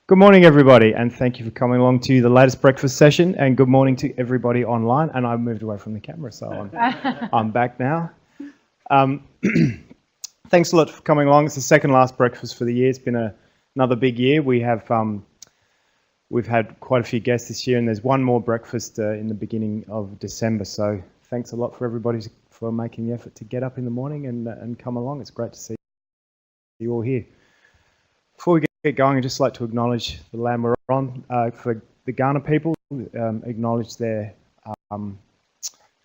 Good morning, everybody, and thank you for coming along to the latest breakfast session. And good morning to everybody online. And I moved away from the camera, so I'm back now. Thanks a lot for coming along. It's the second last breakfast for the year. It's been another big year. We've had quite a few guests this year, and there's one more breakfast in the beginning of December. So thanks a lot for everybody for making the effort to get up in the morning and come along. It's great to see you all here. Before we get going, I'd just like to acknowledge the land we're on. For the Ghana people, acknowledge their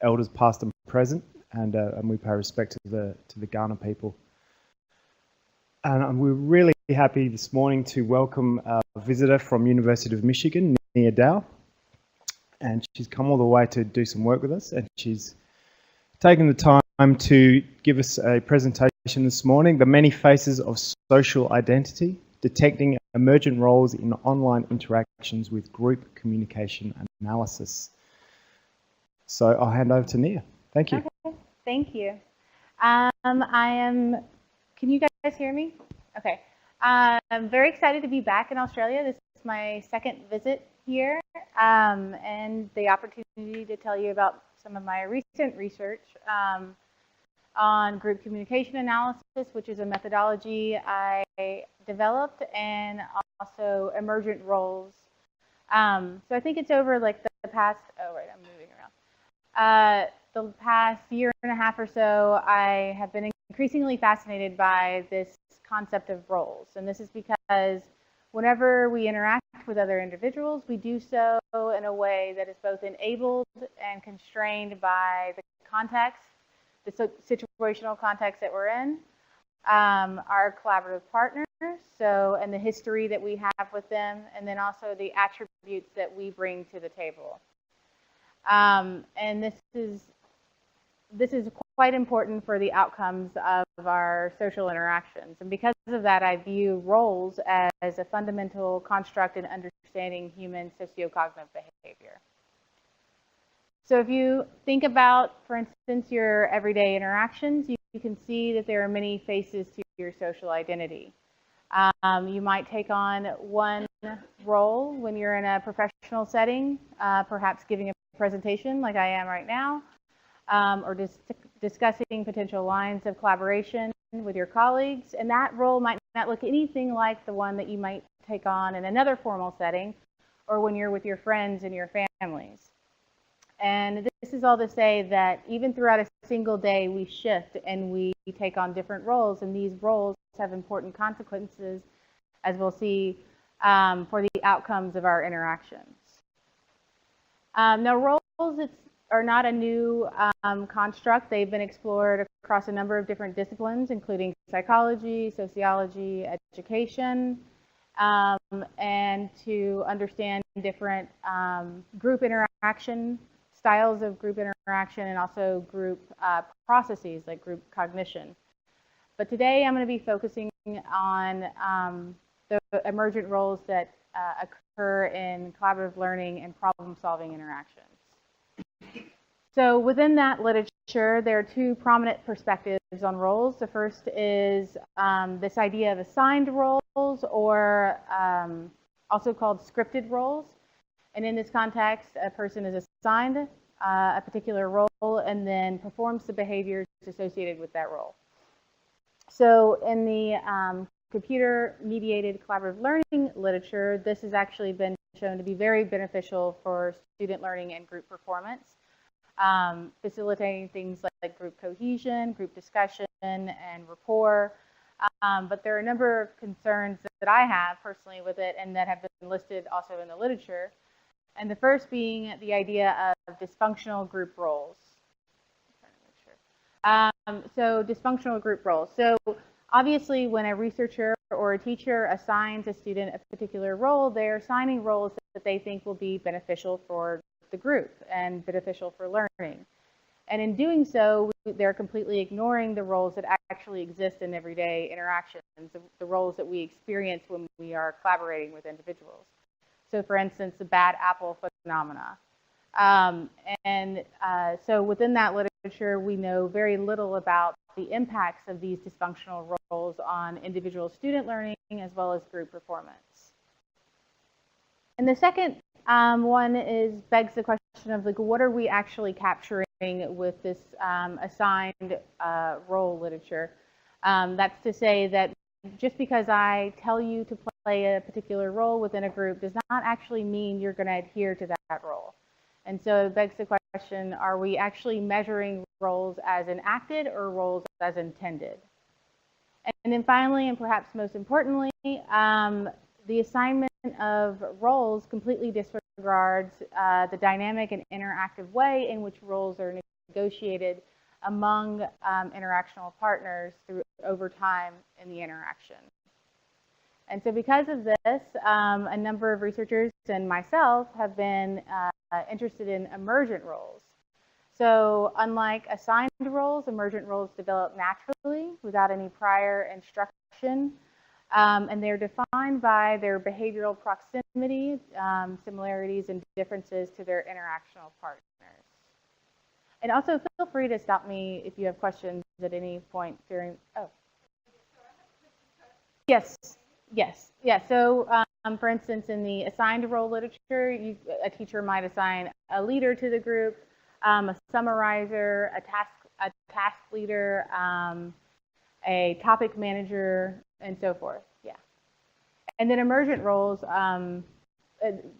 elders past and present, and we pay respect to the Ghana people. And we're really happy this morning to welcome a visitor from University of Michigan, Nia Dowell. And she's come all the way to do some work with us, and she's taken the time to give us a presentation this morning, The Many Faces of Social Identity, Detecting Emergent Roles in Online Interactions with Group Communication Analysis. So I'll hand over to Nia. Thank you. Okay, thank you. Can you guys hear me? Okay. I'm very excited to be back in Australia. This is my second visit here, and the opportunity to tell you about some of my recent research on group communication analysis, which is a methodology I developed, and also emergent roles. So I think it's over like the past, I'm moving around. The past year and a half or so, I have been increasingly fascinated by this concept of roles. And this is because whenever we interact with other individuals, we do so in a way that is both enabled and constrained by the context, the situational context that we're in, our collaborative partners, and the history that we have with them, and then also the attributes that we bring to the table. And this is quite important for the outcomes of our social interactions. And because of that, I view roles as a fundamental construct in understanding human sociocognitive behavior. So if you think about, for instance, your everyday interactions, you can see that there are many faces to your social identity. You might take on one role when you're in a professional setting, perhaps giving a presentation like I am right now, or just discussing potential lines of collaboration with your colleagues. And that role might not look anything like the one that you might take on in another formal setting, or when you're with your friends and your families. And this is all to say that even throughout a single day, we shift and we take on different roles, and these roles have important consequences, as we'll see, for the outcomes of our interactions. Now, roles are not a new construct. They've been explored across a number of different disciplines, including psychology, sociology, education, and to understand different group interaction, styles of group interaction, and also group processes like group cognition. But today I'm going to be focusing on the emergent roles that occur in collaborative learning and problem-solving interactions. So within that literature, there are two prominent perspectives on roles. The first is this idea of assigned roles, or also called scripted roles. And in this context, a person is assigned a particular role and then performs the behaviors associated with that role. So in the computer-mediated collaborative learning literature, this has actually been shown to be very beneficial for student learning and group performance, facilitating things like group cohesion, group discussion, and rapport. But there are a number of concerns that I have personally with it, and that have been listed also in the literature. And the first being the idea of dysfunctional group roles. So dysfunctional group roles. So obviously, when a researcher or a teacher assigns a student a particular role, they're assigning roles that they think will be beneficial for the group and beneficial for learning. And in doing so, they're completely ignoring the roles that actually exist in everyday interactions, the roles that we experience when we are collaborating with individuals. So for instance, the bad apple phenomena. So within that literature, we know very little about the impacts of these dysfunctional roles on individual student learning as well as group performance. And the second one begs the question of like, what are we actually capturing with this assigned role literature? That's to say that just because I tell you to play a particular role within a group does not actually mean you're going to adhere to that role. And so it begs the question, are we actually measuring roles as enacted or roles as intended? And then finally, and perhaps most importantly, the assignment of roles completely disregards the dynamic and interactive way in which roles are negotiated among interactional partners over time in the interaction. And so because of this, a number of researchers and myself have been interested in emergent roles. So unlike assigned roles, emergent roles develop naturally without any prior instruction. And they're defined by their behavioral proximity, similarities, and differences to their interactional partners. And also feel free to stop me if you have questions at any point during, oh. Yes, yes, yeah. So for instance, in the assigned role literature, a teacher might assign a leader to the group, a summarizer, a task leader, a topic manager, and so forth. Yeah. And then emergent roles,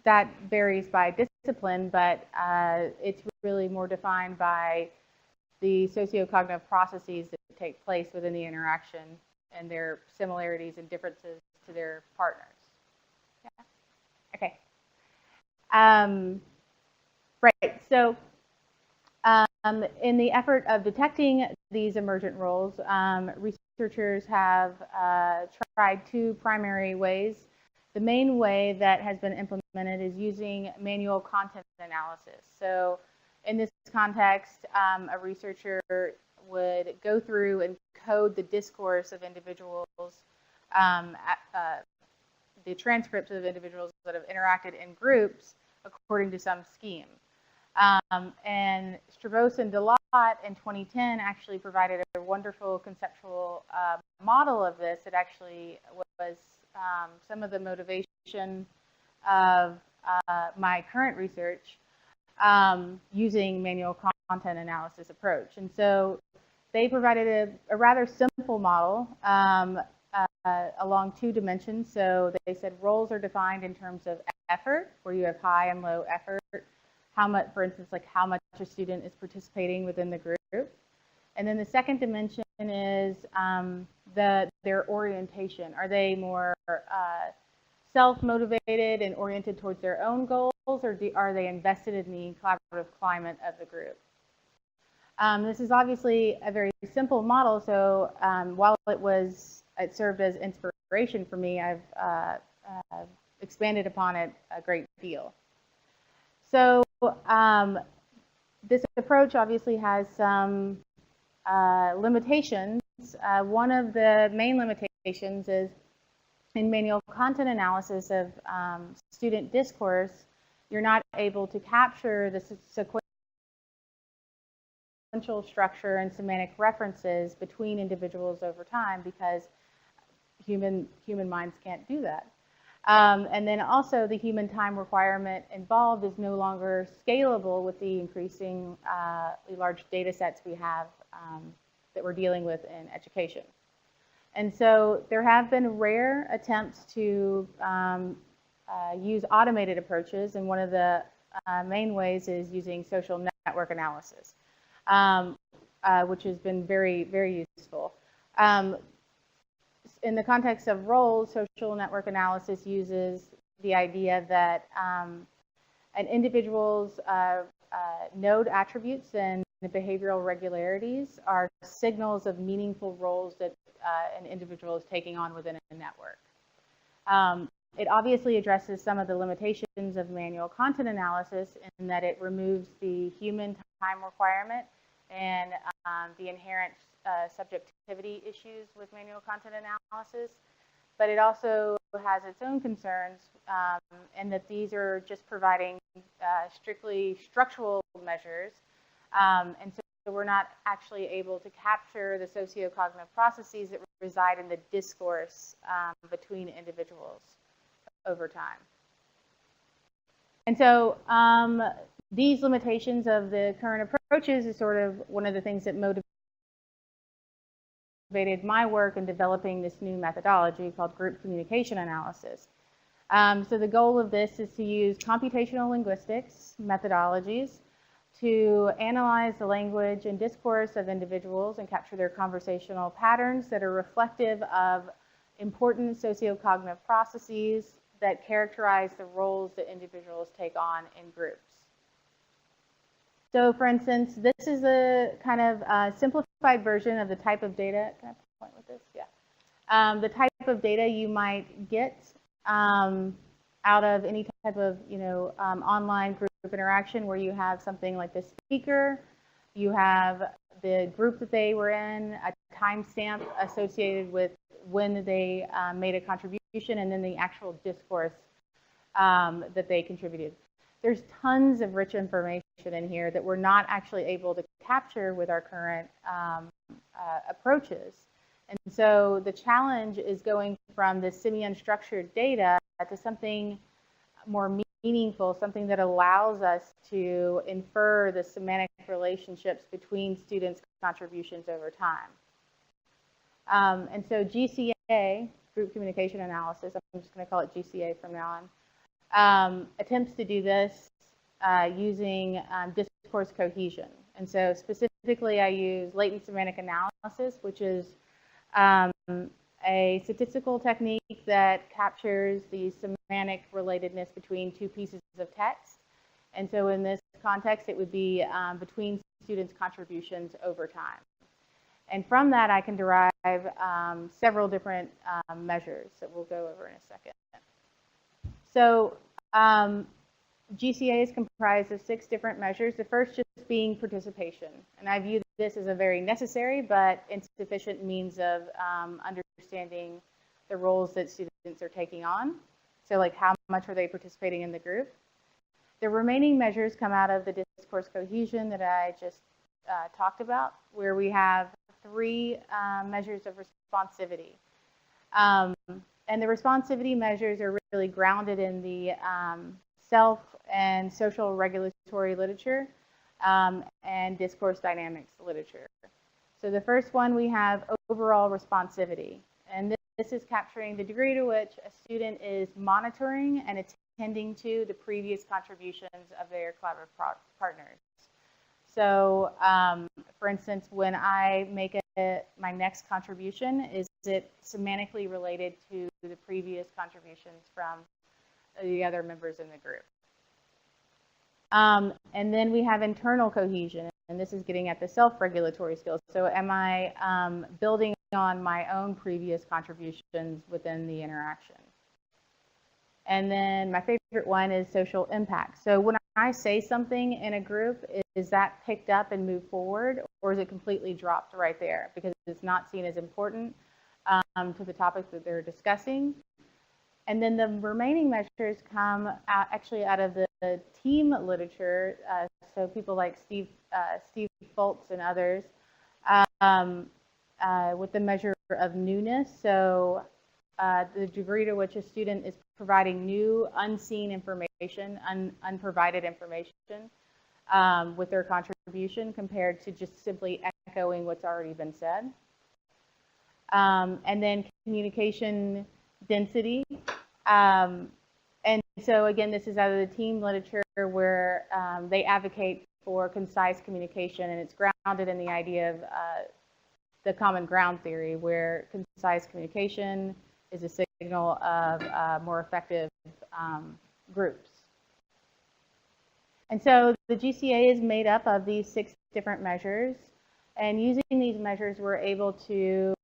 that varies by discipline, but it's really more defined by the socio-cognitive processes that take place within the interaction and their similarities and differences to their partners. Yeah. Okay. Right. So in the effort of detecting these emergent roles, researchers have tried two primary ways. The main way that has been implemented is using manual content analysis. So in this context, a researcher would go through and code the discourse of individuals, the transcripts of individuals that have interacted in groups according to some scheme. And Strauss and Delott in 2010 actually provided a wonderful conceptual model of this. It actually was some of the motivation of my current research using manual content analysis approach. And so they provided a rather simple model along two dimensions. So they said roles are defined in terms of effort, where you have high and low effort. How much, for instance, like how much a student is participating within the group. And then the second dimension is their orientation. Are they more self-motivated and oriented towards their own goals, or are they invested in the collaborative climate of the group? This is obviously a very simple model, so while it served as inspiration for me, I've expanded upon it a great deal. So this approach obviously has some limitations. One of the main limitations is in manual content analysis of student discourse, you're not able to capture the sequential structure and semantic references between individuals over time because human minds can't do that. And then also the human time requirement involved is no longer scalable with the increasing large data sets we have that we're dealing with in education. And so there have been rare attempts to use automated approaches, and one of the main ways is using social network analysis, which has been very, very useful. In the context of roles, social network analysis uses the idea that an individual's node attributes and the behavioral regularities are signals of meaningful roles that an individual is taking on within a network. It obviously addresses some of the limitations of manual content analysis in that it removes the human time requirement and the inherent subjectivity issues with manual content analysis, but it also has its own concerns in that these are just providing strictly structural measures, and so we're not actually able to capture the socio-cognitive processes that reside in the discourse between individuals over time. And so these limitations of the current approaches is sort of one of the things that motivated my work in developing this new methodology called group communication analysis. So the goal of this is to use computational linguistics methodologies to analyze the language and discourse of individuals and capture their conversational patterns that are reflective of important sociocognitive processes that characterize the roles that individuals take on in groups. So for instance, this is a kind of simplified version of the type of data. Can I point with this? Yeah. The type of data you might get out of any type of online group interaction, where you have something like the speaker, you have the group that they were in, a timestamp associated with when they made a contribution, and then the actual discourse that they contributed. There's tons of rich information in here that we're not actually able to capture with our current approaches. And so the challenge is going from the semi-unstructured data to something more meaningful, something that allows us to infer the semantic relationships between students' contributions over time. And so GCA, Group Communication Analysis, I'm just going to call it GCA from now on, attempts to do this using discourse cohesion. And so specifically I use latent semantic analysis, which is a statistical technique that captures the semantic relatedness between two pieces of text. And so in this context, it would be between students' contributions over time. And from that, I can derive several different measures that we'll go over in a second. So GCA is comprised of 6 different measures. The first just being participation. And I view this as a very necessary but insufficient means of understanding the roles that students are taking on. So like, how much are they participating in the group? The remaining measures come out of the discourse cohesion that I just talked about, where we have 3 measures of responsivity. And the responsivity measures are really grounded in the self and social regulatory literature and discourse dynamics literature. So the first one, we have overall responsivity. And this is capturing the degree to which a student is monitoring and attending to the previous contributions of their collaborative partners. So for instance, when I make my next contribution, is it semantically related to the previous contributions from the other members in the group? And then we have internal cohesion, and this is getting at the self-regulatory skills. So am I building on my own previous contributions within the interaction? And then my favorite one is social impact. So when I say something in a group, is that picked up and moved forward, or is it completely dropped right there because it's not seen as important to the topics that they're discussing? And then the remaining measures come out, actually out of the team literature. So people like Steve Foltz and others with the measure of newness. So the degree to which a student is providing new, unseen information, unprovided information with their contribution compared to just simply echoing what's already been said. And then communication density. And so again, this is out of the team literature where they advocate for concise communication, and it's grounded in the idea of the common ground theory, where concise communication is a signal of more effective groups. And so the GCA is made up of these 6 different measures, and using these measures, we're able to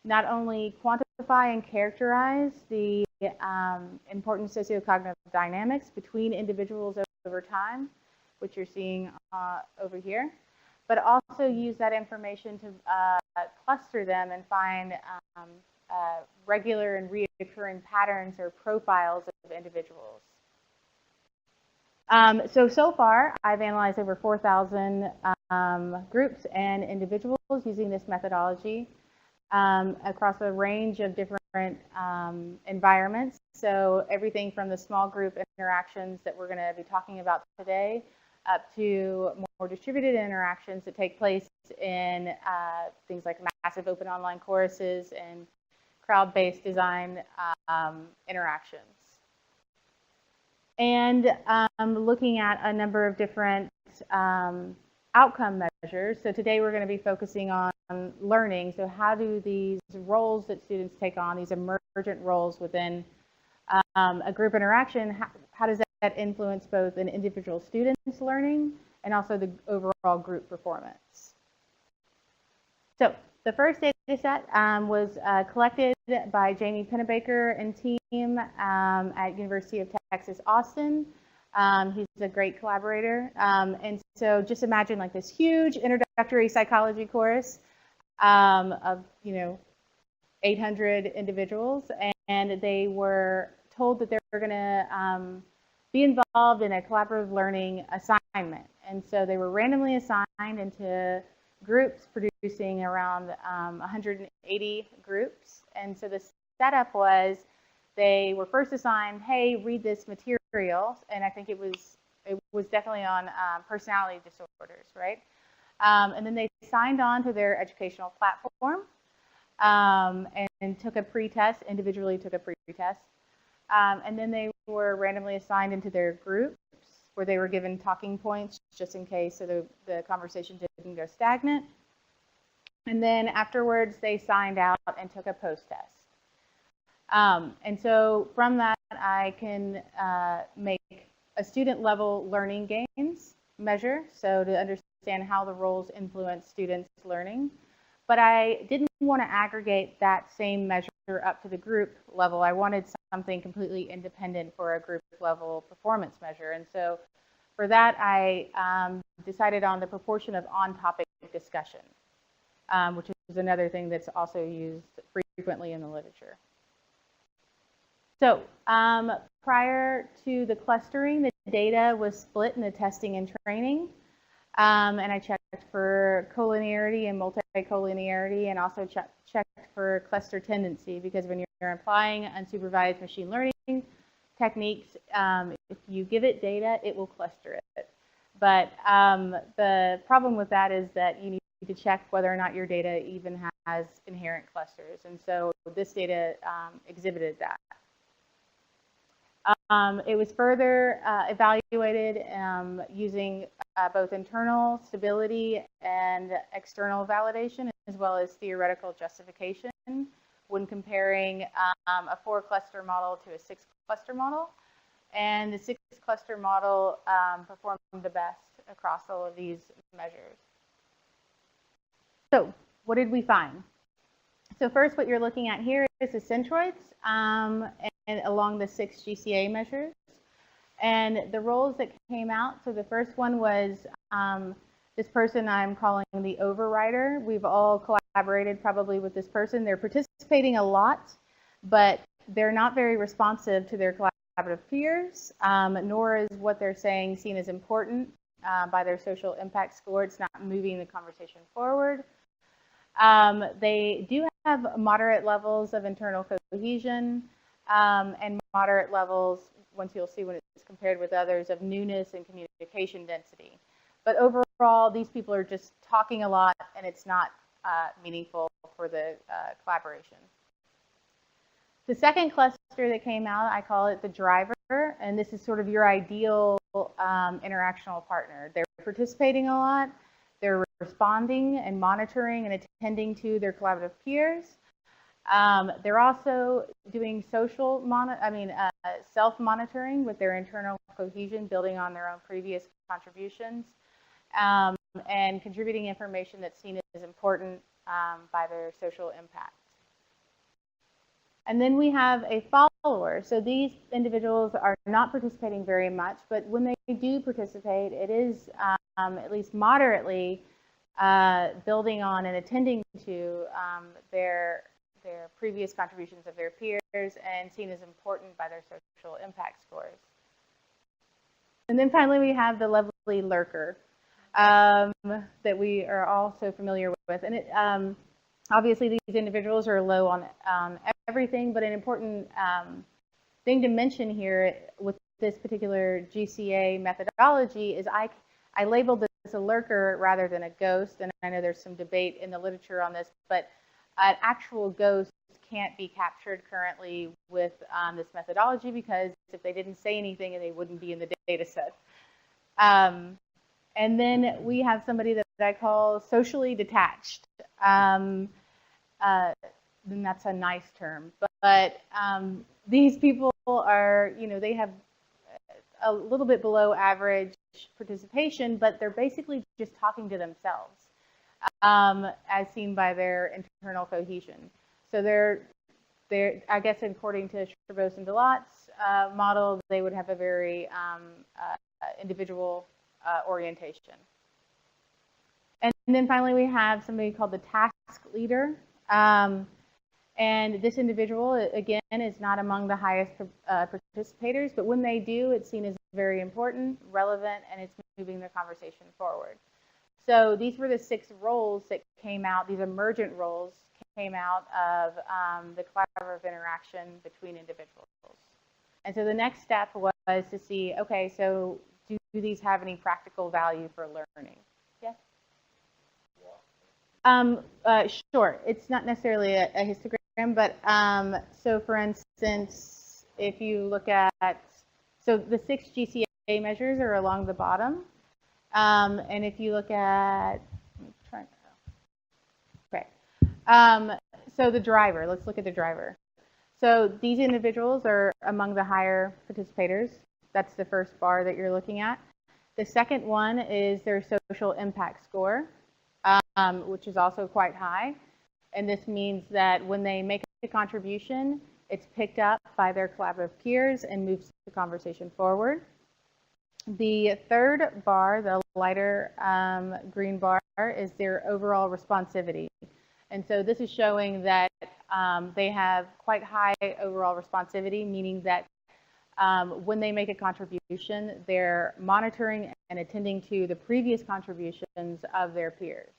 not only quantify and characterize the important sociocognitive dynamics between individuals over time, which you're seeing over here, but also use that information to cluster them and find regular and reoccurring patterns or profiles of individuals. So far, I've analyzed over 4,000 groups and individuals using this methodology across a range of different environments. So everything from the small group interactions that we're going to be talking about today up to more distributed interactions that take place in things like massive open online courses and crowd-based design interactions. And looking at a number of different outcome measures. So today we're going to be focusing on learning. So how do these roles that students take on, these emergent roles within a group interaction, how does that influence both an individual student's learning and also the overall group performance? So the first data set was collected by Jamie Pennebaker and team at University of Texas, Austin. He's a great collaborator. And so just imagine like this huge introductory psychology course of, 800 individuals. And they were told that they were going to be involved in a collaborative learning assignment. And so they were randomly assigned into groups producing around 180 groups. And so the setup was they were first assigned, hey, read this material. And I think it was definitely on personality disorders, right? And then they signed on to their educational platform and took a pre-test, individually took a pre-test. And then they were randomly assigned into their groups where they were given talking points just in case so the conversation didn't go stagnant. And then afterwards, they signed out and took a post-test. And so from that, I can make a student-level learning gains measure, so to understand how the roles influence students' learning. But I didn't want to aggregate that same measure up to the group level. I wanted something completely independent for a group level performance measure. And so for that, I decided on the proportion of on-topic discussion, which is another thing that's also used frequently in the literature. So prior to the clustering, the data was split in the testing and training. And I checked for collinearity and multicollinearity, and also checked for cluster tendency, because when you're applying unsupervised machine learning techniques, if you give it data, it will cluster it. But the problem with that is that you need to check whether or not your data even has inherent clusters. And so this data exhibited that. It was further evaluated using both internal stability and external validation, as well as theoretical justification when comparing a 4-cluster model to a 6-cluster model. And the 6-cluster model performed the best across all of these measures. So what did we find? So first, what you're looking at here is the centroids and along the 6 GCA measures. And the roles that came out, so the first one was this person I'm calling the overrider. We've all collaborated probably with this person. They're participating a lot, but they're not very responsive to their collaborative peers, nor is what they're saying seen as important by their social impact score. It's not moving the conversation forward. They do have moderate levels of internal cohesion and moderate levels, once you'll see when it's compared with others, of newness and communication density. But overall, these people are just talking a lot, and it's not meaningful for the collaboration. The second cluster that came out, I call it the driver, and this is sort of your ideal interactional partner. They're participating a lot. They're responding and monitoring and attending to their collaborative peers. They're also doing self-monitoring with their internal cohesion, building on their own previous contributions, and contributing information that's seen as important by their social impact. And then we have a follower. So these individuals are not participating very much, but when they do participate, it is at least moderately building on and attending to their previous contributions of their peers and seen as important by their social impact scores. And then finally, we have the lovely lurker that we are all so familiar with. And it, obviously, these individuals are low on everything, but an important thing to mention here with this particular GCA methodology is I labeled this a lurker rather than a ghost, and I know there's some debate in the literature on this, but an actual ghost can't be captured currently with this methodology because if they didn't say anything, they wouldn't be in the data set. And then we have somebody that I call socially detached. And that's a nice term, but these people are, they have a little bit below average participation, but they're basically just talking to themselves, as seen by their internal cohesion. So they're, I guess, according to Chabos and Delot's model, they would have a very individual orientation. And then finally, we have somebody called the task leader. And this individual, again, is not among the highest participators, but when they do, it's seen as very important, relevant, and it's moving the conversation forward. So these were the 6 roles that came out, these emergent roles came out of the collaborative interaction between individuals. And so the next step was to see, okay, so do these have any practical value for learning? Yes? Sure. It's not necessarily a histogram, but so for instance, if you look at, so the 6 GCA measures are along the bottom. And if you look at, so the driver, let's look at the driver. So these individuals are among the higher participators. That's the first bar that you're looking at. The second one is their social impact score, which is also quite high. And this means that when they make a contribution, it's picked up by their collaborative peers and moves the conversation forward. The third bar, the lighter green bar, is their overall responsivity. And so this is showing that they have quite high overall responsivity, meaning that when they make a contribution, they're monitoring and attending to the previous contributions of their peers.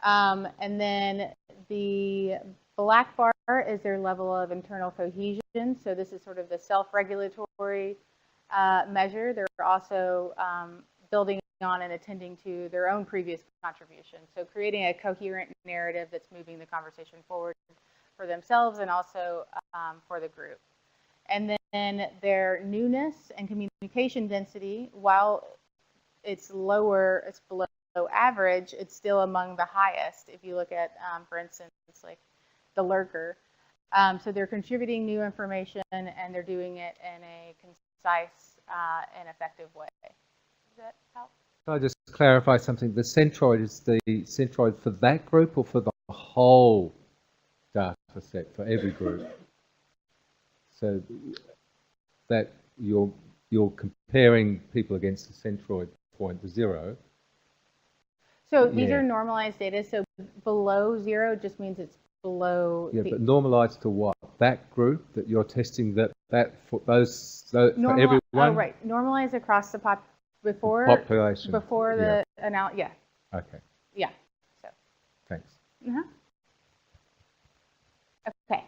And then the black bar is their level of internal cohesion. So this is sort of the self-regulatory measure. They're also building on and attending to their own previous contributions. So creating a coherent narrative that's moving the conversation forward for themselves and also for the group. And then their newness and communication density, while it's lower, it's below average, it's still among the highest. If you look at, for instance, like the lurker. So they're contributing new information and they're doing it in a concise and effective way. Does that help? Can I just clarify something? The centroid is the centroid for that group or for the whole data set, for every group? So that you're comparing people against the centroid point, the 0. So these are normalized data. So below 0 just means it's below. Yeah, but normalized to what? That group that you're testing, that for those for everyone. Oh, right. Normalized across the population before the analysis. Yeah. Okay. Yeah. So. Thanks. Okay.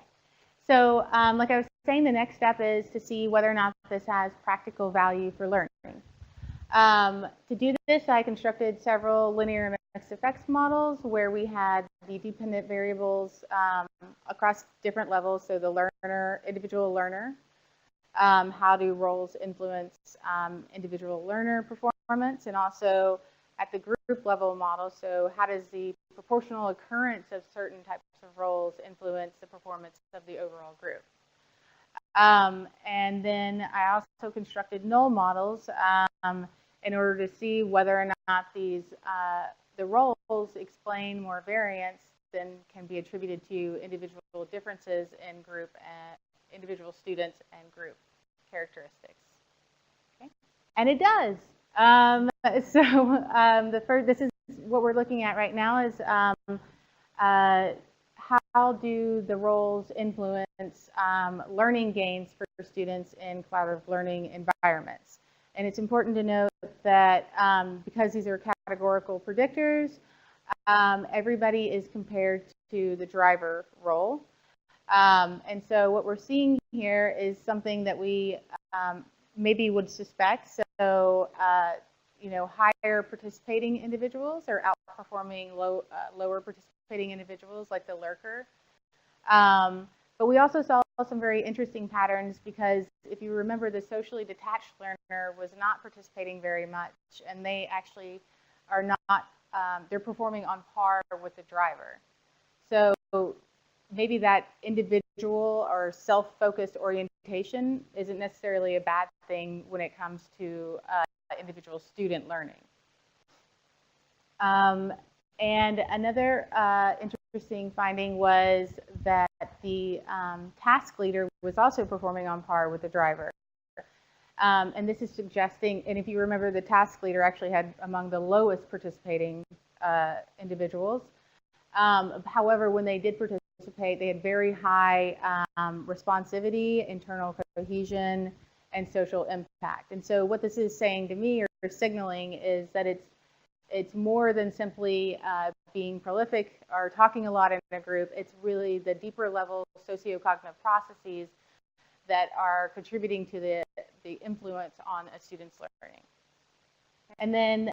So, like I was saying, the next step is to see whether or not this has practical value for learning. To do this, I constructed several linear mixed effects models where we had the dependent variables across different levels. So the learner, individual learner, how do roles influence individual learner performance, and also at the group level model, so how does the proportional occurrence of certain types of roles influence the performance of the overall group. And then I also constructed null models in order to see whether or not these the roles explain more variance than can be attributed to individual differences in group and individual students and group characteristics. Okay, and it does. This is what we're looking at right now is how do the roles influence learning gains for students in collaborative learning environments. And it's important to note that because these are categorical predictors, everybody is compared to the driver role. And so what we're seeing here is something that we maybe would suspect. So, you know, higher participating individuals are outperforming lower participating individuals like the lurker. But we also saw some very interesting patterns because if you remember, the socially detached learner was not participating very much, and they actually are not, they're performing on par with the driver. So maybe that individual or self-focused orientation isn't necessarily a bad thing when it comes to individual student learning. And another interesting finding was that the task leader was also performing on par with the driver. And this is suggesting, and if you remember, the task leader actually had among the lowest participating individuals. However, when they did participate, they had very high responsivity, internal cohesion, and social impact. And so what this is saying to me or signaling is that it's more than simply being prolific or talking a lot in a group. It's really the deeper level sociocognitive processes that are contributing to the influence on a student's learning. And then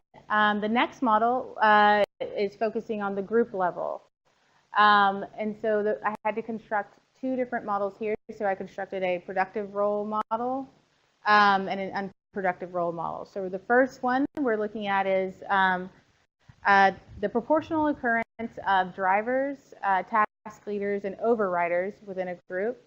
the next model is focusing on the group level. And so I had to construct two different models here. So I constructed a productive role model and an unproductive role model. So the first one we're looking at is the proportional occurrence of drivers, task leaders, and overriders within a group.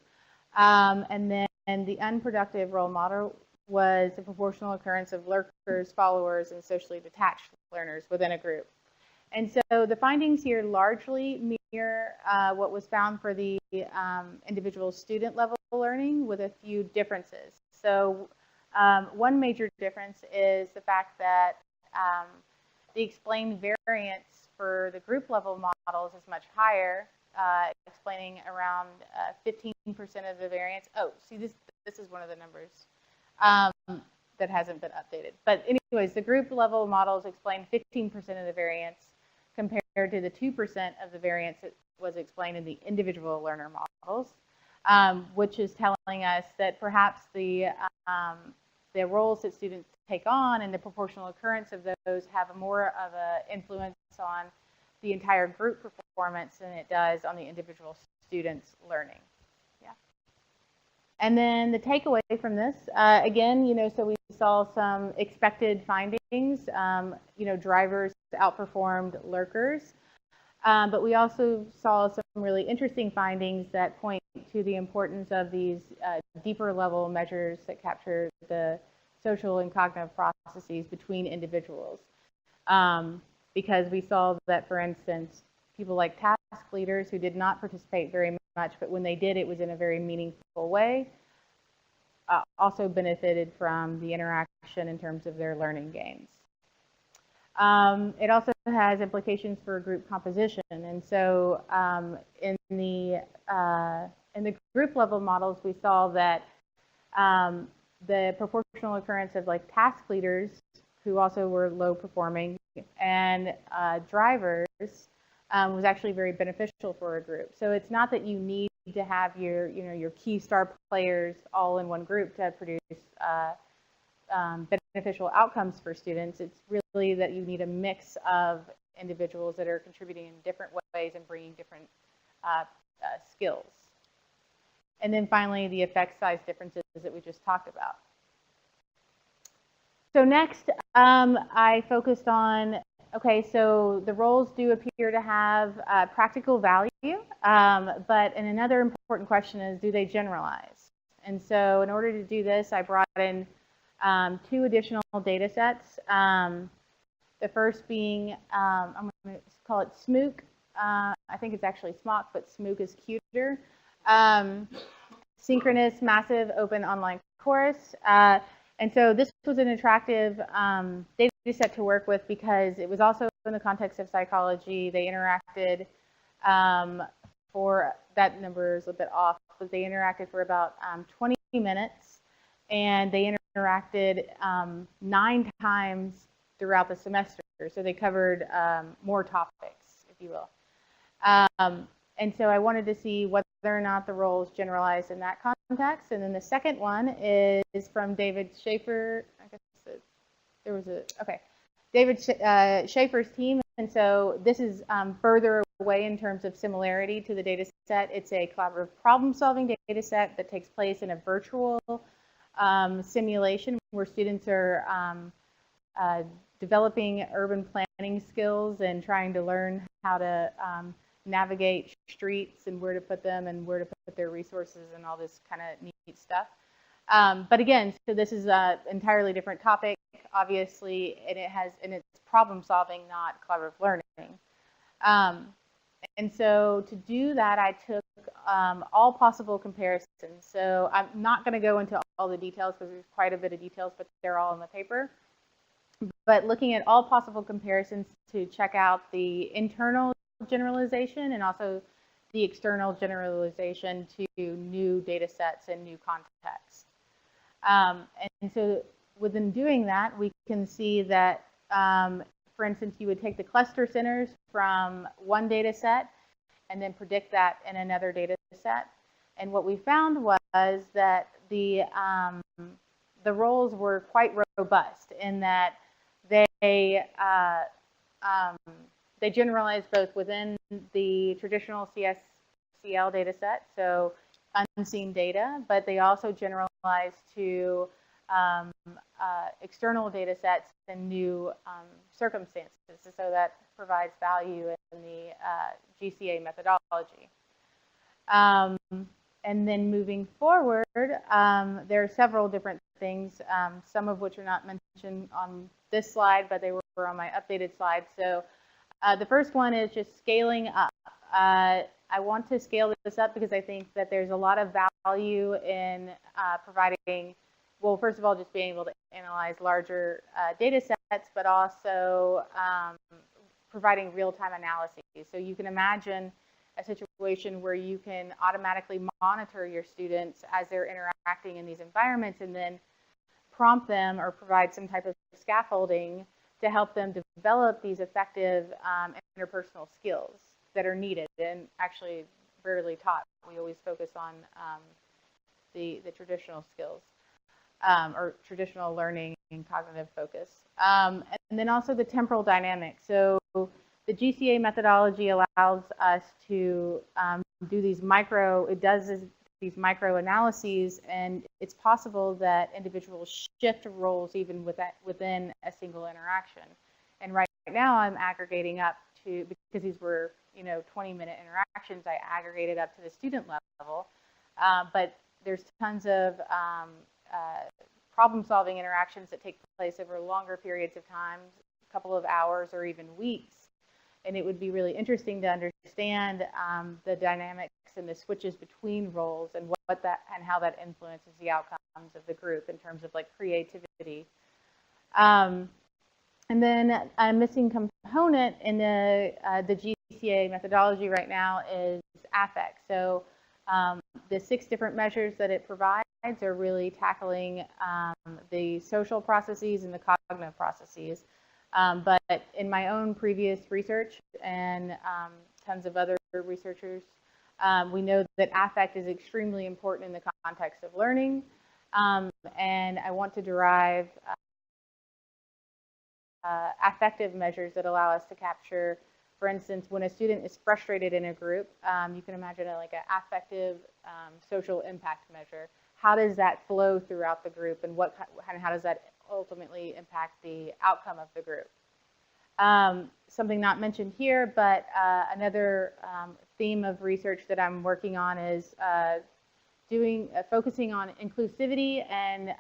And then the unproductive role model was the proportional occurrence of lurkers, followers, and socially detached learners within a group. And so the findings here largely mirror what was found for the individual student level learning with a few differences. So one major difference is the fact that the explained variance for the group level models is much higher, explaining around 15% of the variance. Oh, see, this is one of the numbers that hasn't been updated. But anyways, the group level models explain 15% of the variance compared to the 2% of the variance that was explained in the individual learner models, which is telling us that perhaps the roles that students take on and the proportional occurrence of those have more of an influence on the entire group performance than it does on the individual student's learning. Yeah. And then the takeaway from this, again, you know, so we saw some expected findings. You know, drivers outperformed lurkers, but we also saw some really interesting findings that point to the importance of these deeper level measures that capture the social and cognitive processes between individuals. Because we saw that, for instance, people like task leaders who did not participate very much, but when they did, it was in a very meaningful way, also benefited from the interaction in terms of their learning gains. It also has implications for group composition, and so in the group level models, we saw that the proportional occurrence of like task leaders who also were low performing and drivers was actually very beneficial for a group. So it's not that you need to have your key star players all in one group to produce beneficial outcomes for students. It's really that you need a mix of individuals that are contributing in different ways and bringing different skills. And then finally, the effect size differences that we just talked about. So next, I focused on, okay, so the roles do appear to have practical value, but another important question is, do they generalize? And so in order to do this, I brought in two additional data sets. The first being, I'm going to call it SMOOC. I think it's actually SMOC, but SMOOC is cuter. Synchronous Massive Open Online Course. And so this was an attractive data set to work with because it was also in the context of psychology. They interacted for, that number is a bit off, but they interacted for about 20 minutes, and they interacted 9 times throughout the semester. So they covered more topics, if you will. And so I wanted to see whether or not the roles generalized in that context. And then the second one is from David Schaefer. I guess there was David Schaefer's team. And so this is further away in terms of similarity to the data set. It's a collaborative problem-solving data set that takes place in a virtual simulation where students are developing urban planning skills and trying to learn how to navigate streets and where to put them and where to put their resources and all this kind of neat stuff. But again, so this is an entirely different topic, obviously, and it's problem solving, not collaborative learning. And so to do that, I took all possible comparisons. So I'm not going to go into all the details because there's quite a bit of details, but they're all in the paper. But looking at all possible comparisons to check out the internal generalization and also the external generalization to new data sets and new contexts. And so within doing that, we can see that, for instance, you would take the cluster centers from one data set and then predict that in another data set. And what we found was that the roles were quite robust in that they generalized both within the traditional CSCL data set, so unseen data, but they also generalized to external data sets and new circumstances. So that provides value in the GCA methodology. And then moving forward, there are several different things, some of which are not mentioned on this slide, but they were on my updated slide. So the first one is just scaling up. I want to scale this up because I think that there's a lot of value in providing, well, first of all, just being able to analyze larger data sets, but also providing real-time analyses. So you can imagine a situation where you can automatically monitor your students as they're interacting in these environments and then prompt them or provide some type of scaffolding to help them develop these effective interpersonal skills that are needed and actually rarely taught. We always focus on the traditional skills or traditional learning and cognitive focus. And then also the temporal dynamics. So the GCA methodology allows us to do these these micro analyses, and it's possible that individuals shift roles even within a single interaction. And right now I'm aggregating up to, because these were 20-minute interactions, I aggregated up to the student level, but there's tons of problem-solving interactions that take place over longer periods of time, a couple of hours or even weeks. And it would be really interesting to understand the dynamics and the switches between roles and how that influences the outcomes of the group in terms of like creativity. And then a missing component in the GCA methodology right now is affect. So the 6 different measures that it provides are really tackling the social processes and the cognitive processes. But in my own previous research and tons of other researchers, we know that affect is extremely important in the context of learning. And I want to derive affective measures that allow us to capture, for instance, when a student is frustrated in a group, you can imagine like an affective social impact measure. How does that flow throughout the group, and how does that ultimately impact the outcome of the group? Something not mentioned here, but another theme of research that I'm working on is focusing on inclusivity and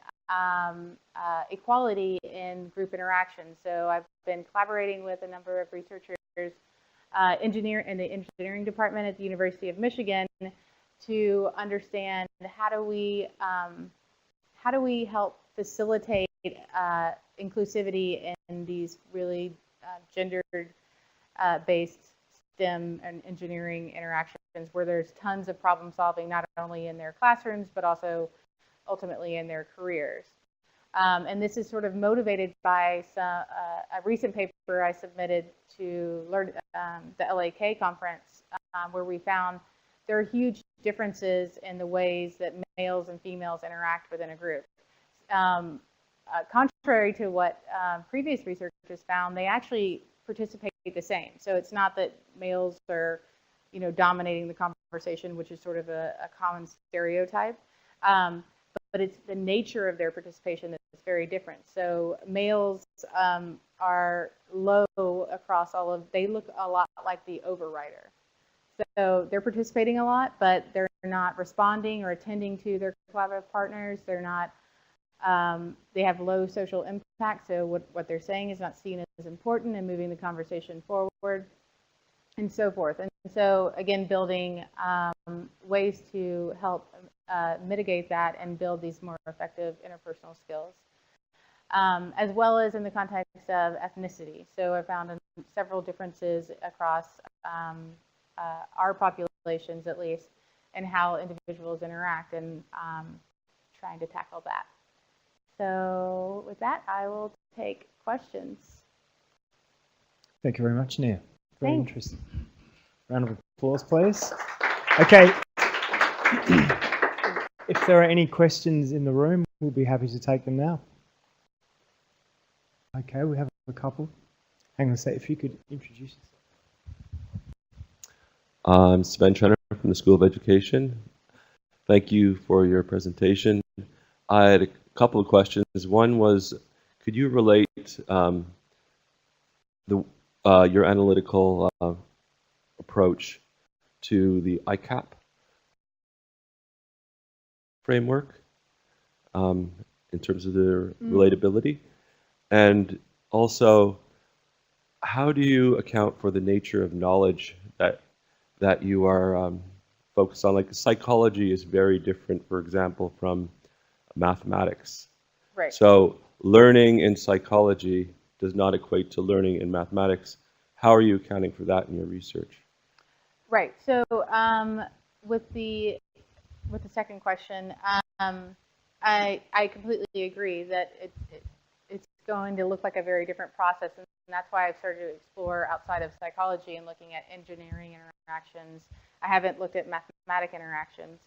equality in group interactions. So I've been collaborating with a number of researchers in the engineering department at the University of Michigan to understand how do we help facilitate inclusivity in these really gender-based STEM and engineering interactions where there's tons of problem solving, not only in their classrooms, but also ultimately in their careers. And this is sort of motivated by a recent paper I submitted to the LAK conference where we found there are huge differences in the ways that males and females interact within a group. Contrary to what previous researchers found, they actually participate the same. So it's not that males are, dominating the conversation, which is sort of a common stereotype, but it's the nature of their participation that's very different. So males are low across all of, they look a lot like the overrider. So they're participating a lot, but they're not responding or attending to their collaborative partners. They're not, they have low social impact, so what they're saying is not seen as important and moving the conversation forward, and so forth. And so, again, building ways to help mitigate that and build these more effective interpersonal skills, as well as in the context of ethnicity. So I found several differences across our populations, at least, and how individuals interact, and trying to tackle that. So with that, I will take questions. Thank you very much, Nia. Very Thanks. interesting. Round of applause, please. Okay. If there are any questions in the room, we'll be happy to take them now. Okay, we have a couple. Hang on a sec, if you could introduce yourself. I'm Sven Trenner from the School of Education. Thank you for your presentation. I had a couple of questions. One was, could you relate your analytical approach to the ICAP framework in terms of their relatability? And also, how do you account for the nature of knowledge that you are focused on? Like, psychology is very different, for example, from mathematics. Right. So learning in psychology does not equate to learning in mathematics. How are you accounting for that in your research? Right. So with the second question, I completely agree that it's going to look like a very different process, and that's why I've started to explore outside of psychology and looking at engineering interactions. I haven't looked at mathematic interactions,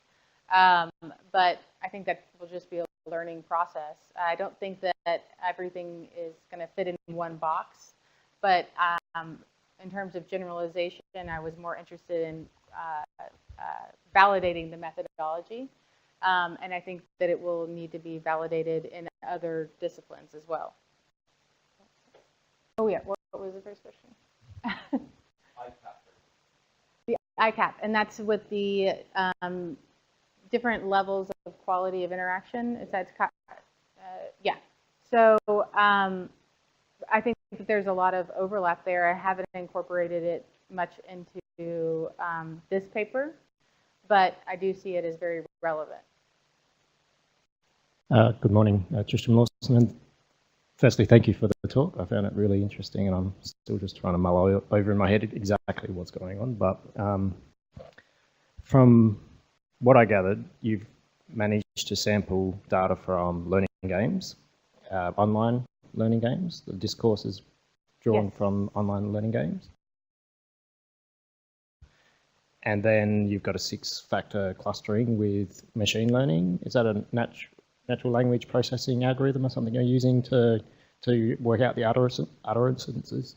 but I think that will just be a learning process. I don't think that everything is going to fit in one box, but in terms of generalization, I was more interested in validating the methodology, and I think that it will need to be validated in other disciplines as well. Oh yeah, what was the first question? The ICAP, and that's with the different levels of quality of interaction. Is that yeah? So I think that there's a lot of overlap there. I haven't incorporated it much into this paper, but I do see it as very relevant. Good morning, Tristram Lawson. Firstly, thank you for the talk. I found it really interesting, and I'm still just trying to mull over in my head exactly what's going on. But from what I gathered, you've managed to sample data from learning games, online learning games. The discourse is drawn Yes. from online learning games. And then you've got a 6-factor clustering with machine learning. Is that a natural language processing algorithm or something you're using to work out the utterances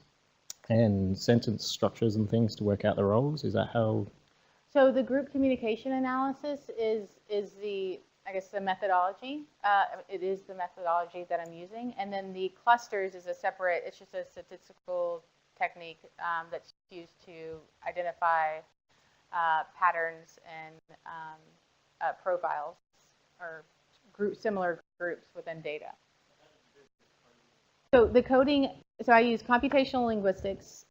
and sentence structures and things to work out the roles? Is that how? So the group communication analysis is the, I guess, the methodology. It is the methodology that I'm using, and then the clusters is a separate. It's just a statistical technique that's used to identify patterns and profiles or similar groups within data. So the coding, so I use computational linguistics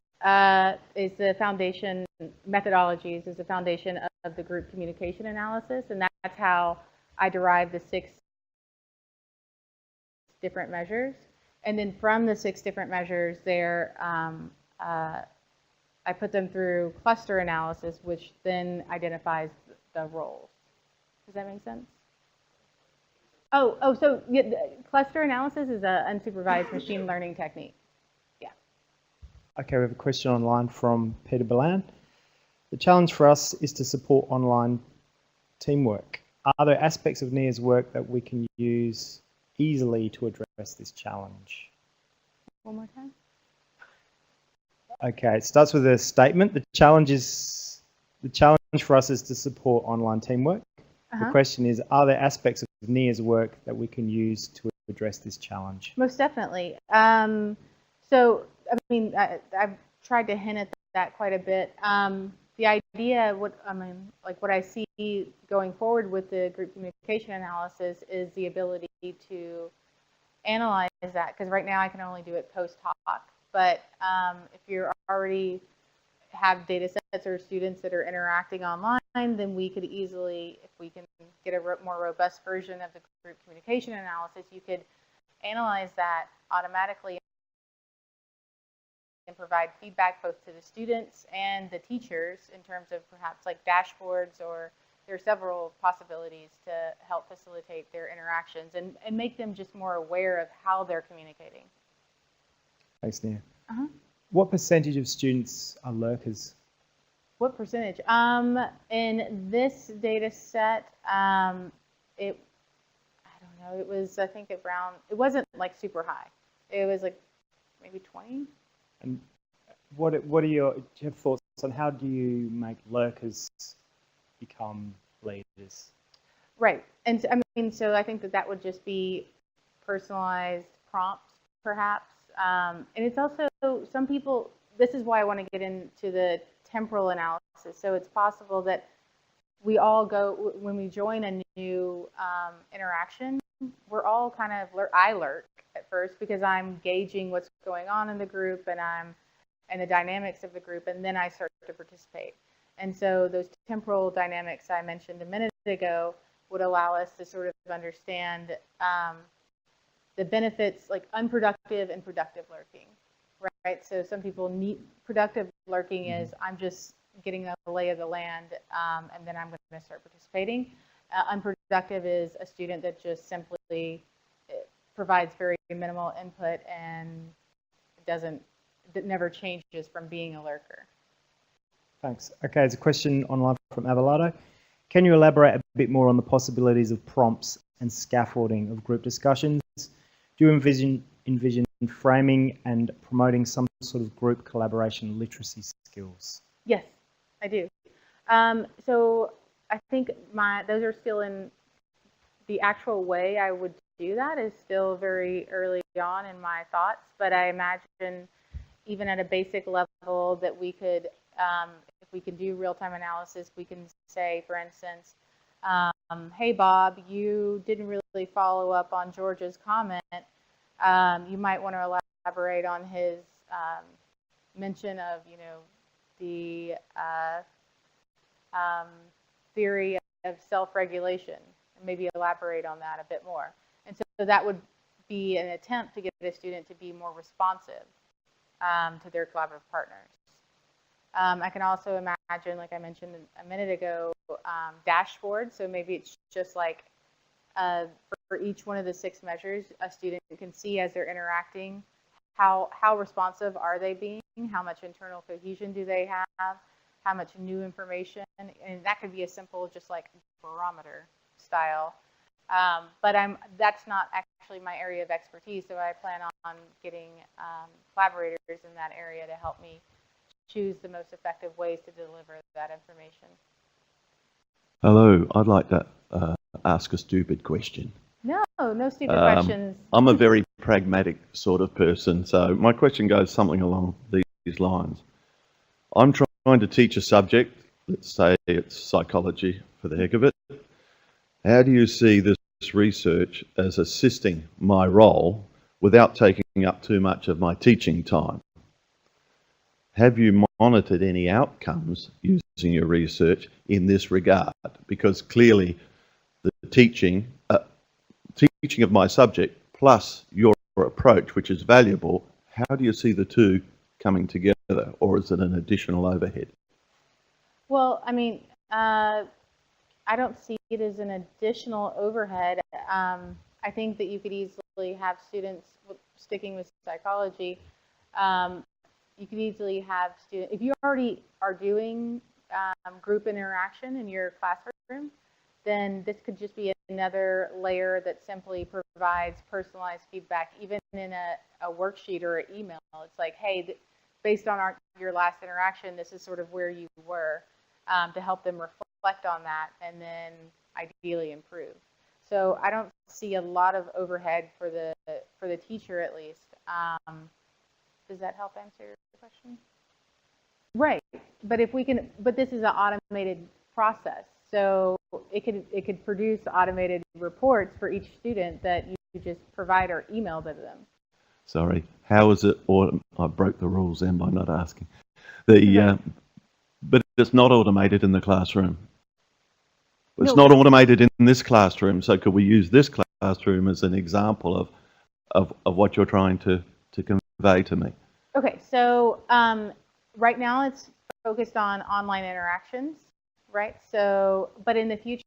is the foundation, methodologies is the foundation of the group communication analysis, and that's how I derive the 6 different measures. And then from the 6 different measures there, I put them through cluster analysis, which then identifies the roles. Does that make sense? So yeah, cluster analysis is an unsupervised machine learning technique. Yeah. Okay, we have a question online from Peter Balan. The challenge for us is to support online teamwork. Are there aspects of Nia's work that we can use easily to address this challenge? One more time. Okay, it starts with a statement. The challenge for us is to support online teamwork. The question is, are there aspects of Nia's work that we can use to address this challenge? Most definitely. So, I mean, I've tried to hint at that quite a bit. The idea, what I see going forward with the group communication analysis is the ability to analyze that, because right now I can only do it post-hoc. But if you're already have data sets or students that are interacting online, then we could easily, if we can get a more robust version of the group communication analysis, you could analyze that automatically and provide feedback both to the students and the teachers in terms of perhaps like dashboards, or there are several possibilities to help facilitate their interactions and make them just more aware of how they're communicating. Thanks, Nia. What percentage of students are lurkers? What percentage? In this data set, I don't know, it was, I think around, it wasn't like super high. It was like maybe 20. And what are your thoughts on how do you make lurkers become leaders? Right, and so, I mean, so I think that would just be personalized prompts, perhaps. And it's also, some people, this is why I want to get into the temporal analysis. So it's possible that we all go, when we join a new interaction, we're all kind of, I lurk at first because I'm gauging what's going on in the group and the dynamics of the group, and then I start to participate. And so those temporal dynamics I mentioned a minute ago would allow us to sort of understand the benefits, like unproductive and productive lurking, right? So some people need productive lurking is I'm just getting a lay of the land, and then I'm going to start participating. Unproductive is a student that just simply provides very minimal input and that never changes from being a lurker. Thanks. Okay, there's a question online from Abelardo. Can you elaborate a bit more on the possibilities of prompts and scaffolding of group discussions? Do you envision framing and promoting some sort of group collaboration literacy skills? Yes, I do. So I think those are still in the actual way I would do that is still very early on in my thoughts, but I imagine even at a basic level that we could, if we can do real-time analysis, we can say, for instance, hey Bob, you didn't really follow up on George's comment. You might want to elaborate on his mention of, the theory of self-regulation, and maybe elaborate on that a bit more. And so that would be an attempt to get a student to be more responsive to their collaborative partners. I can also imagine, like I mentioned a minute ago, dashboards. So maybe it's just like for each one of the 6 measures, a student can see as they're interacting, how responsive are they being, how much internal cohesion do they have, how much new information, and that could be a simple, just like barometer style. But that's not actually my area of expertise, so I plan on getting collaborators in that area to help me choose the most effective ways to deliver that information. Hello, I'd like to ask a stupid question. No stupid questions. I'm a very pragmatic sort of person, so my question goes something along these lines. I'm trying to teach a subject, let's say it's psychology for the heck of it. How do you see this research as assisting my role without taking up too much of my teaching time? Have you monitored any outcomes using your research in this regard? Because clearly the teaching of my subject plus your approach, which is valuable, how do you see the two coming together, or is it an additional overhead? Well, I mean, I don't see it as an additional overhead. I think that you could easily have students, sticking with psychology, you could easily have students, if you already are doing group interaction in your classroom, then this could just be another layer that simply provides personalized feedback, even in a worksheet or an email. It's like, hey, based on your last interaction, this is sort of where you were, to help them reflect on that and then ideally improve. So I don't see a lot of overhead for the teacher, at least. Does that help answer your question? Right, but if we can, but this is an automated process, so it could produce automated reports for each student that you just provide or email to them. Sorry, how is it? I broke the rules then by not asking. But it's not automated in the classroom. It's not automated in this classroom. So could we use this classroom as an example of what you're trying to convey to me? Okay, so right now it's focused on online interactions, right? So, but in the future,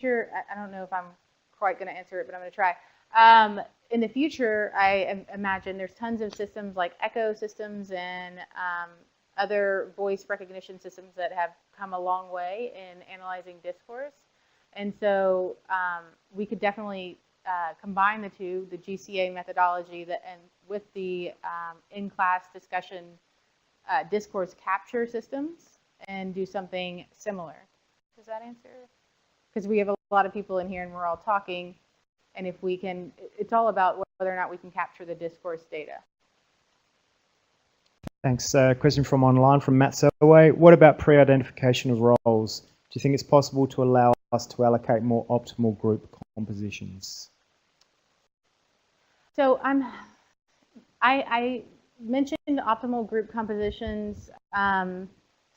I don't know if I'm quite going to answer it, but I'm going to try. In the future, I imagine there's tons of systems like echo systems and other voice recognition systems that have come a long way in analyzing discourse. And so we could definitely combine the two, the GCA methodology and with the in-class discussion discourse capture systems and do something similar. Does that answer? Because we have a lot of people in here and we're all talking, and if we can, it's all about whether or not we can capture the discourse data. Thanks. Question from online from Matt Selway. What about pre-identification of roles? Do you think it's possible to allow us to allocate more optimal group compositions? So I mentioned optimal group compositions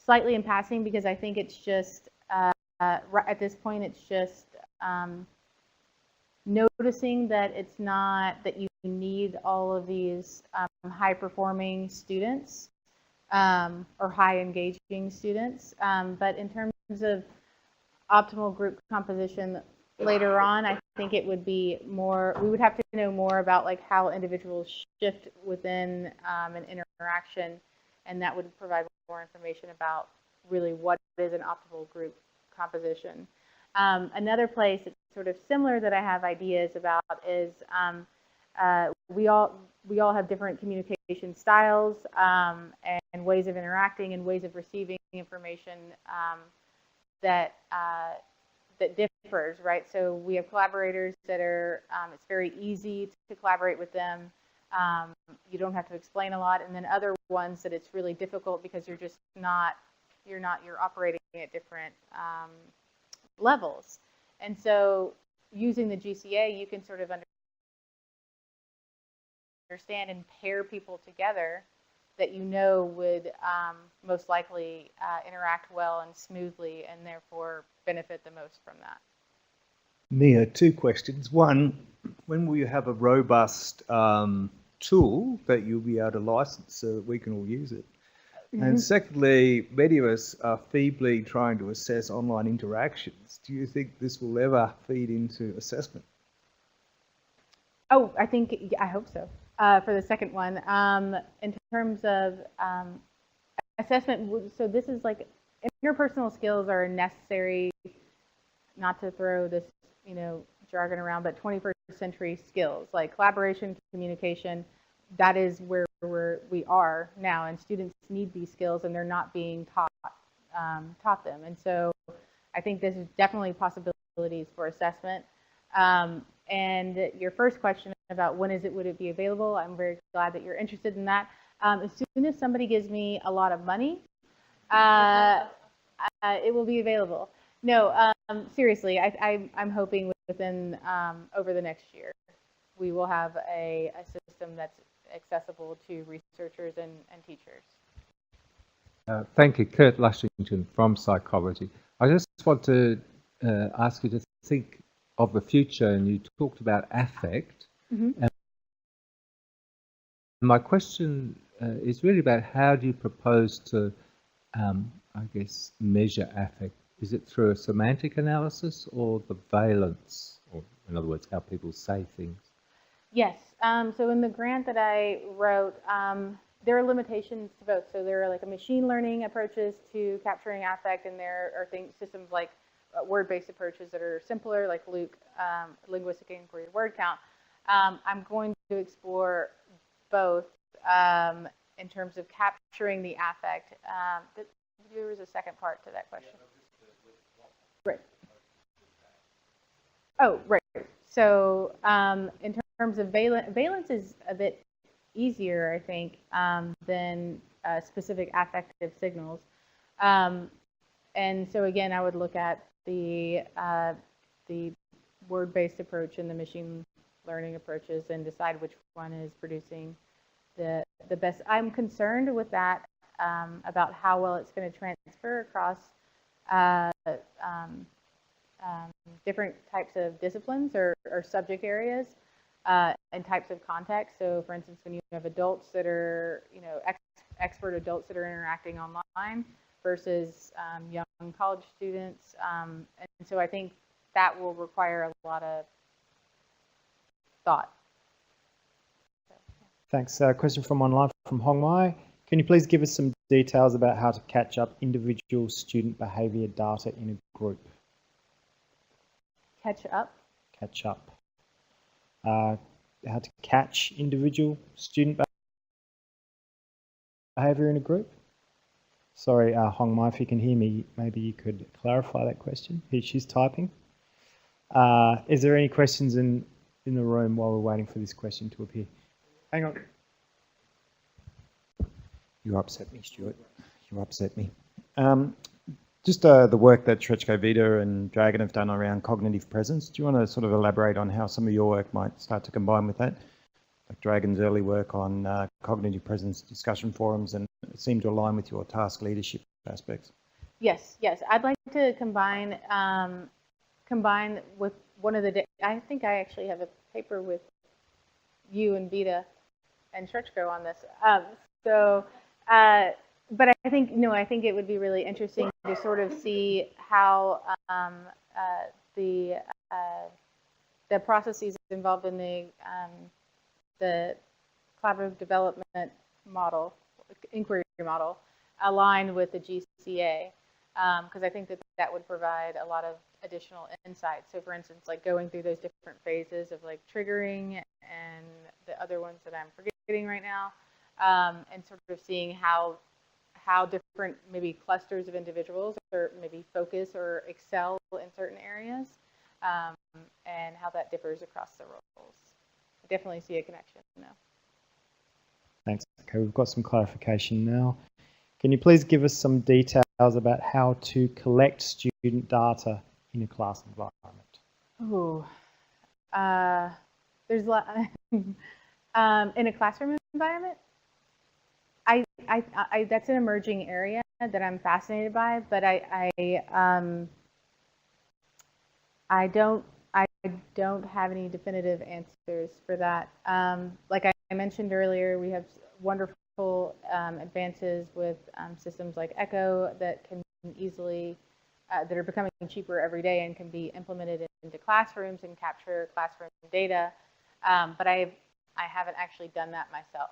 slightly in passing because I think it's just, at this point, it's just noticing that it's not that you need all of these high-performing students or high-engaging students. But in terms of optimal group composition later on, I think it would be more, we would have to know more about like how individuals shift within an interaction, and that would provide more information about really what is an optimal group composition. Another place that's sort of similar that I have ideas about is we all have different communication styles and ways of interacting and ways of receiving information that differs, right? So we have collaborators that are, it's very easy to collaborate with them. You don't have to explain a lot, and then other ones that it's really difficult because you're operating at different levels. And so using the GCA, you can sort of understand and pair people together that you know would most likely interact well and smoothly and therefore benefit the most from that. Nia, two questions. One, when will you have a robust tool that you'll be able to license so that we can all use it? Mm-hmm. And secondly, many of us are feebly trying to assess online interactions. Do you think this will ever feed into assessment? Oh, I hope so. For the second one, in terms of assessment, so this is like interpersonal skills are necessary, not to throw this, jargon around, but 21st century skills like collaboration, communication. That is where we are now, and students need these skills, and they're not being taught them. And so, I think this is definitely possibilities for assessment. And your first question about would it be available? I'm very glad that you're interested in that. As soon as somebody gives me a lot of money, it will be available. No, seriously, I'm hoping within over the next year, we will have a system that's accessible to researchers and teachers. Thank you, Kurt Lushington from Psychology. I just want to ask you to think of the future, and you talked about affect. Mm-hmm. And my question is really about how do you propose to, I guess, measure affect? Is it through a semantic analysis or the valence, or in other words, how people say things? Yes. So in the grant that I wrote, there are limitations to both. So there are like a machine learning approaches to capturing affect, and there are systems like word-based approaches that are simpler, like Luke, linguistic inquiry word count. I'm going to explore both in terms of capturing the affect. There was a second part to that question. Right. Oh, right. So in terms of valence is a bit easier, I think, than specific affective signals. And so again, I would look at the word-based approach and the machine learning approaches and decide which one is producing the best. I'm concerned with that about how well it's going to transfer across different types of disciplines or subject areas and types of context. So for instance, when you have adults that are, expert adults that are interacting online versus young college students. And so I think that will require a lot of thought. So, yeah. Thanks. Question from online from Hong Mai. Can you please give us some details about how to catch up individual student behaviour data in a group? Catch up? Catch up. How to catch individual student behaviour in a group? Sorry, Hong Mai, if you can hear me, maybe you could clarify that question. She's typing. Is there any questions in the room while we're waiting for this question to appear? Hang on. You upset me, Stuart. You upset me. Just the work that Srečko Vida and Dragan have done around cognitive presence. Do you want to sort of elaborate on how some of your work might start to combine with that? Like Dragan's early work on cognitive presence discussion forums, and it seemed to align with your task leadership aspects. Yes. I'd like to combine with one of the. I think I actually have a paper with you and Vida and Srečko on this. But I think it would be really interesting to sort of see how the processes involved in the collaborative development model, inquiry model, align with the GCA, because I think that would provide a lot of additional insight. So for instance, like going through those different phases of like triggering and the other ones that I'm forgetting right now, and sort of seeing how different maybe clusters of individuals or maybe focus or excel in certain areas, and how that differs across the roles. I definitely see a connection now. Thanks. Okay, we've got some clarification now. Can you please give us some details about how to collect student data in a class environment? Oh, there's a lot in a classroom environment. That's an emerging area that I'm fascinated by, but I don't have any definitive answers for that. Like I mentioned earlier, we have wonderful advances with systems like Echo that can easily that are becoming cheaper every day and can be implemented into classrooms and capture classroom data. But I haven't actually done that myself.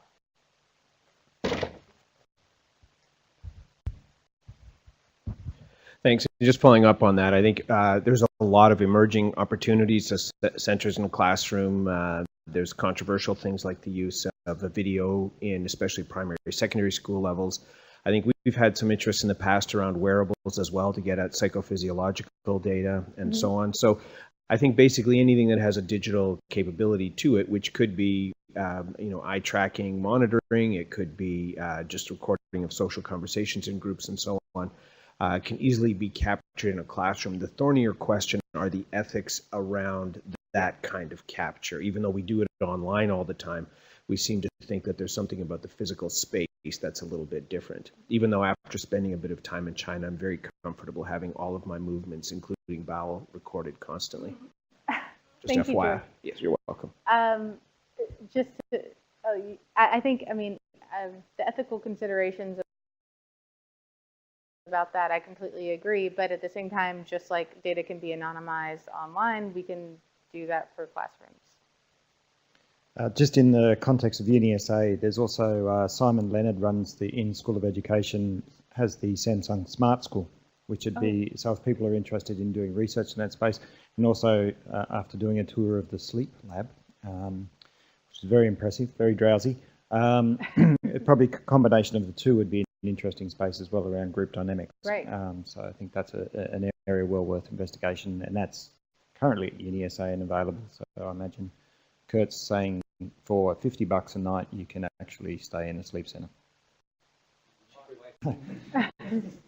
Thanks. Just following up on that, I think there's a lot of emerging opportunities as centers in the classroom. There's controversial things like the use of a video in especially primary, secondary school levels. I think we've had some interest in the past around wearables as well to get at psychophysiological data and so on. So I think basically anything that has a digital capability to it, which could be eye tracking, monitoring, it could be just recording of social conversations in groups and so on. Can easily be captured in a classroom. The thornier question are the ethics around that kind of capture. Even though we do it online all the time, we seem to think that there's something about the physical space that's a little bit different. Even though after spending a bit of time in China, I'm very comfortable having all of my movements, including bowel, recorded constantly. Just Thank FYI. you, Yes, you're welcome. I think, the ethical considerations about that, I completely agree. But at the same time, just like data can be anonymized online, we can do that for classrooms. Just in the context of UniSA, there's also Simon Leonard runs the In School of Education, has the Samsung Smart School, which would be, so if people are interested in doing research in that space, and also after doing a tour of the sleep lab, which is very impressive, very drowsy, probably a combination of the two would be an interesting space as well around group dynamics. Right. So I think that's an area well worth investigation, and that's currently at UniSA and available. So I imagine Kurt's saying for $50 a night, you can actually stay in a sleep centre.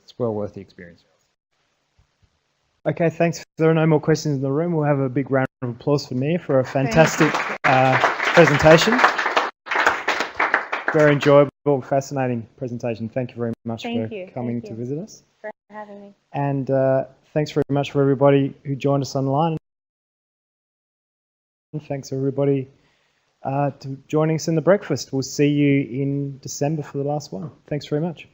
It's well worth the experience. Okay, thanks. If there are no more questions in the room, we'll have a big round of applause for Nia for a fantastic presentation. Very enjoyable, fascinating presentation. Thank you very much for coming to visit us. For having me. And thanks very much for everybody who joined us online. And thanks everybody to joining us in the breakfast. We'll see you in December for the last one. Thanks very much.